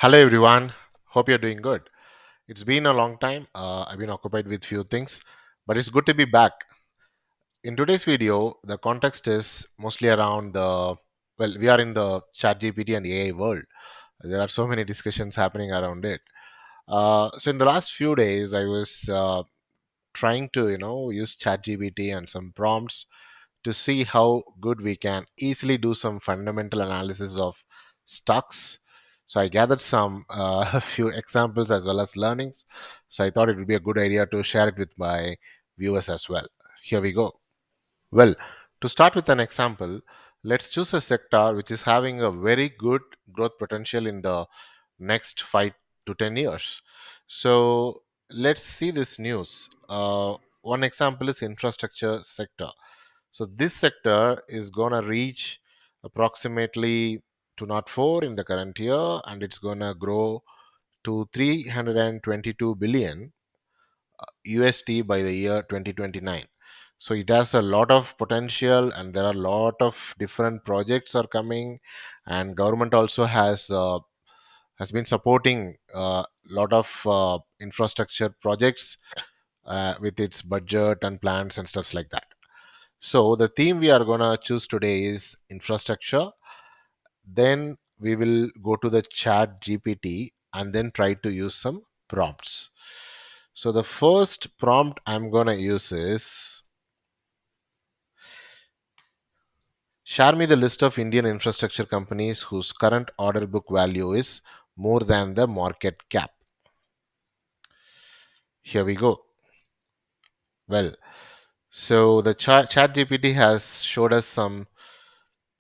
Hello everyone. Hope you're doing good. It's been a long time. I've been occupied with few things, but it's good to be back. In today's video, the context is mostly around we are in the ChatGPT and AI world. There are so many discussions happening around it. So in the last few days, I was trying to, use ChatGPT and some prompts to see how good we can easily do some fundamental analysis of stocks. So I gathered some a few examples as well as learnings. So I thought it would be a good idea to share it with my viewers as well. Here we go. Well, to start with an example, let's choose a sector which is having a very good growth potential in the next 5 to 10 years. So let's see this news. One example is infrastructure sector. So this sector is gonna reach approximately 204 in the current year, and it's gonna grow to 322 billion USD by the year 2029. So it has a lot of potential, and there are a lot of different projects are coming, and government also has been supporting a lot of infrastructure projects with its budget and plans and stuffs like that. So the theme we are gonna choose today is infrastructure. Then we will go to the chat GPT and then try to use some prompts. So the first prompt I'm gonna use is share me the list of Indian infrastructure companies whose current order book value is more than the market cap. Here we go. Well, so the chat GPT has showed us some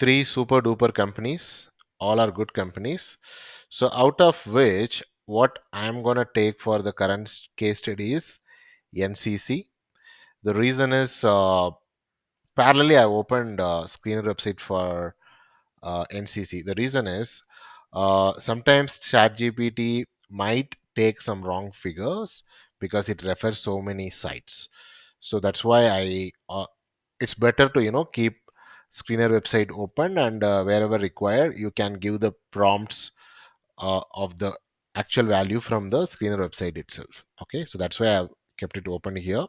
three super duper companies. All are good companies. So out of which, what I'm gonna take for the current case study is NCC. The reason is parallelly I opened screener website for NCC. The reason is sometimes ChatGPT might take some wrong figures because it refers so many sites. So that's why it's better to keep screener website open, and wherever required you can give the prompts of the actual value from the screener website itself. Okay, so that's why I've kept it open here.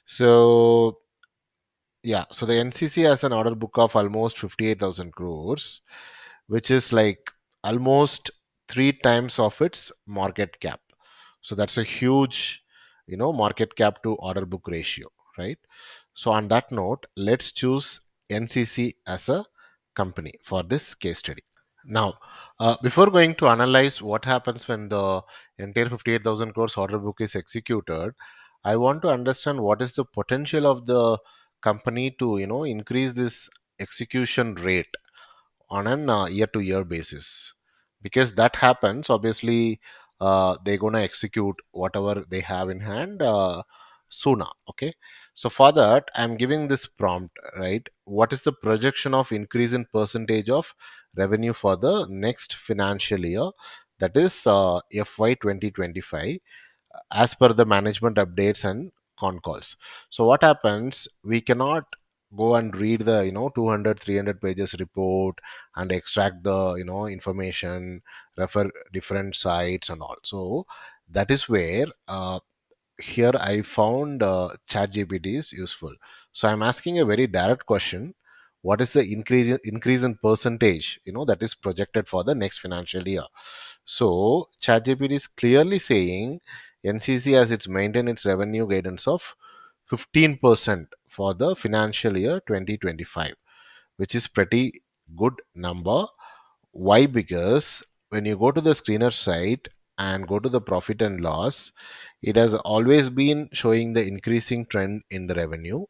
So yeah, so the NCC has an order book of almost 58,000 crores, which is like almost three times of its market cap. So that's a huge, market cap to order book ratio, right? So on that note, let's choose NCC as a company for this case study. Now, before going to analyze what happens when the entire 58,000 crores order book is executed, I want to understand what is the potential of the company to, increase this execution rate on an year to year basis. Because that happens, obviously, they're going to execute whatever they have in hand sooner. Okay. So for that, I'm giving this prompt, right? What is the projection of increase in percentage of revenue for the next financial year? That is FY 2025 as per the management updates and con calls. So what happens, we cannot go and read the 200 300 pages report and extract the information, refer different sites and all. So that is where here I found ChatGPT is useful. So I'm asking a very direct question: what is the increase in percentage that is projected for the next financial year? So ChatGPT is clearly saying NCC has its maintained its revenue guidance of 15% for the financial year 2025, which is pretty good number. Why? Because when you go to the screener site and go to the profit and loss, it has always been showing the increasing trend in the revenue.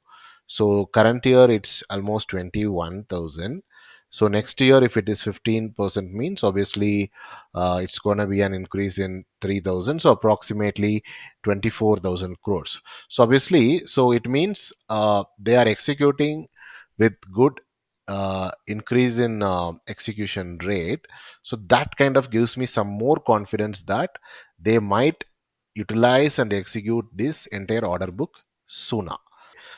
So current year it's almost 21,000. So next year, if it is 15%, means obviously it's going to be an increase in 3,000. So approximately 24,000 crores. So obviously, so it means they are executing with good increase in execution rate. So that kind of gives me some more confidence that they might utilize and execute this entire order book sooner.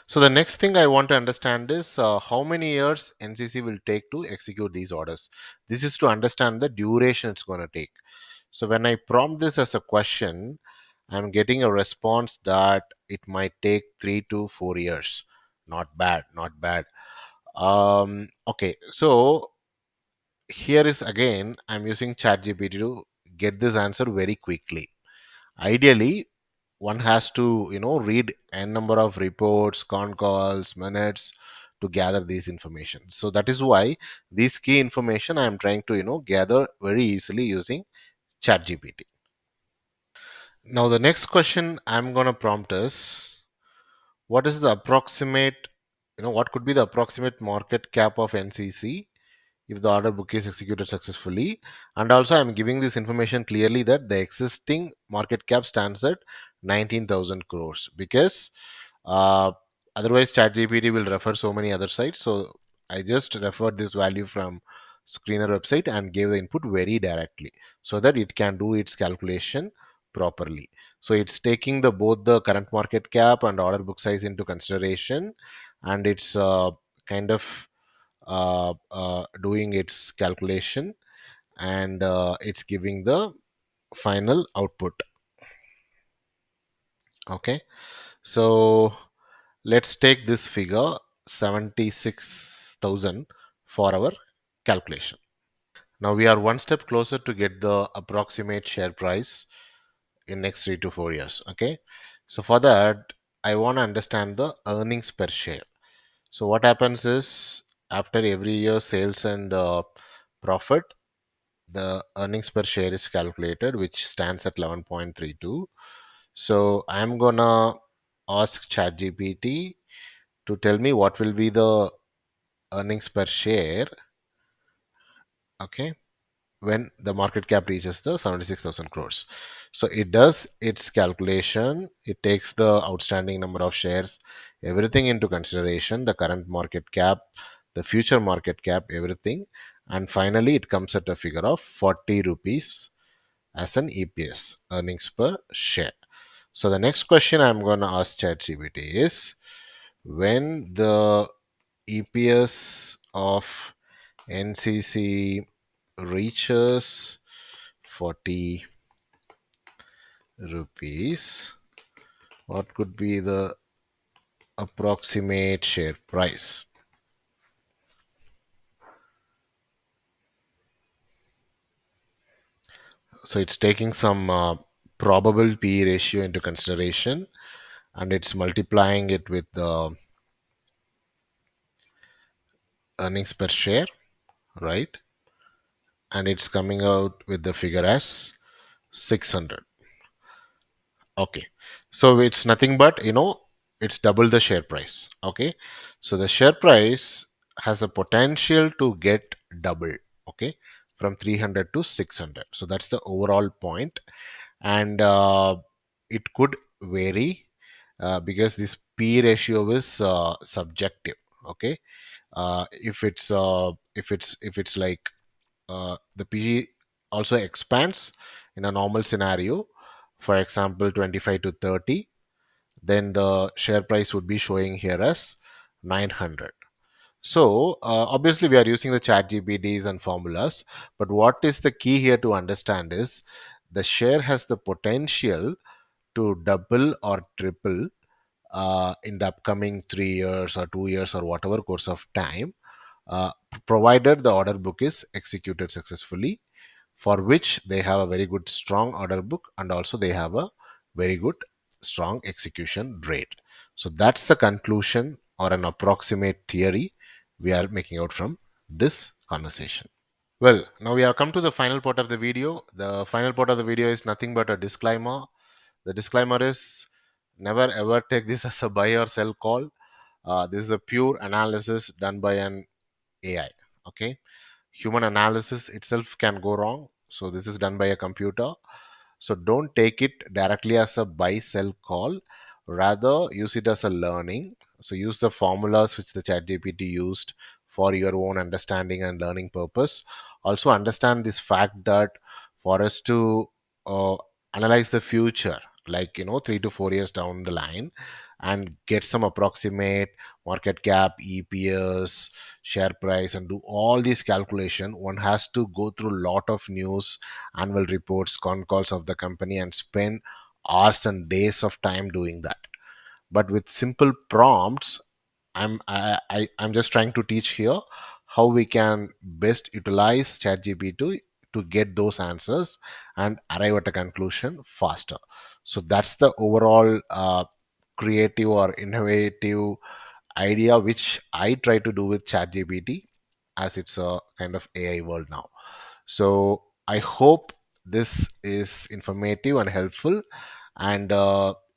So the next thing I want to understand is how many years NCC will take to execute these orders. This is to understand the duration it's going to take. So when I prompt this as a question, I'm getting a response that it might take 3 to 4 years. Not bad, not bad. Okay, so here is again, I'm using ChatGPT to get this answer very quickly. Ideally, one has to, read n number of reports, con calls, minutes to gather these information. So that is why these key information I am trying to, gather very easily using ChatGPT. Now the next question I'm going to prompt is, what is the approximate, what could be the approximate market cap of NCC if the order book is executed successfully? And also I'm giving this information clearly that the existing market cap stands at 19,000 crores, because uh, otherwise ChatGPT will refer so many other sites. So I just referred this value from screener website and gave the input very directly so that it can do its calculation properly. So it's taking the both the current market cap and order book size into consideration, and it's kind of doing its calculation, and it's giving the final output. Okay, so let's take this figure 76,000 for our calculation. Now we are one step closer to get the approximate share price in next 3 to 4 years. Okay, so for that I want to understand the earnings per share. So what happens is, after every year sales and profit, the earnings per share is calculated, which stands at 11.32. So I'm gonna ask ChatGPT to tell me what will be the earnings per share, okay, when the market cap reaches the 76,000 crores. So it does its calculation, it takes the outstanding number of shares, everything into consideration, the current market cap, the future market cap, everything, and finally it comes at a figure of 40 rupees as an EPS, earnings per share. So the next question I'm going to ask ChatGPT is, when the EPS of NCC reaches 40 rupees, what could be the approximate share price? So it's taking some probable P ratio into consideration, and it's multiplying it with the earnings per share, right? And it's coming out with the figure as 600. Okay, so it's nothing but, it's double the share price. Okay, so the share price has a potential to get double, okay, from 300 to 600. So that's the overall point. And it could vary because this P ratio is subjective. Okay, if it's like the PG also expands in a normal scenario, for example 25 to 30, then the share price would be showing here as 900. So obviously we are using the chat GPTs and formulas, but what is the key here to understand is, the share has the potential to double or triple in the upcoming 3 years or 2 years or whatever course of time, uh, provided the order book is executed successfully, for which they have a very good strong order book, and also they have a very good strong execution rate. So that's the conclusion or an approximate theory we are making out from this conversation. Well, now we have come to the final part of the video. The final part of the video is nothing but a disclaimer. The disclaimer is, never ever take this as a buy or sell call. This is a pure analysis done by an AI. Okay, human analysis itself can go wrong, so this is done by a computer. So don't take it directly as a buy sell call, rather use it as a learning. So use the formulas which the chat gpt used for your own understanding and learning purpose. Also understand this fact that for us to uh, analyze the future, like 3 to 4 years down the line, and get some approximate market cap, EPS, share price, and do all these calculation. One has to go through a lot of news, annual reports, con calls of the company, and spend hours and days of time doing that. But with simple prompts, I'm just trying to teach here how we can best utilize ChatGPT to get those answers and arrive at a conclusion faster. So that's the overall creative or innovative idea which I try to do with ChatGPT, as it's a kind of AI world now. So I hope this is informative and helpful. And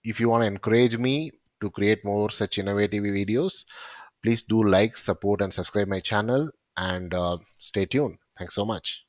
if you want to encourage me to create more such innovative videos, please do like, support, and subscribe my channel. And stay tuned. Thanks so much.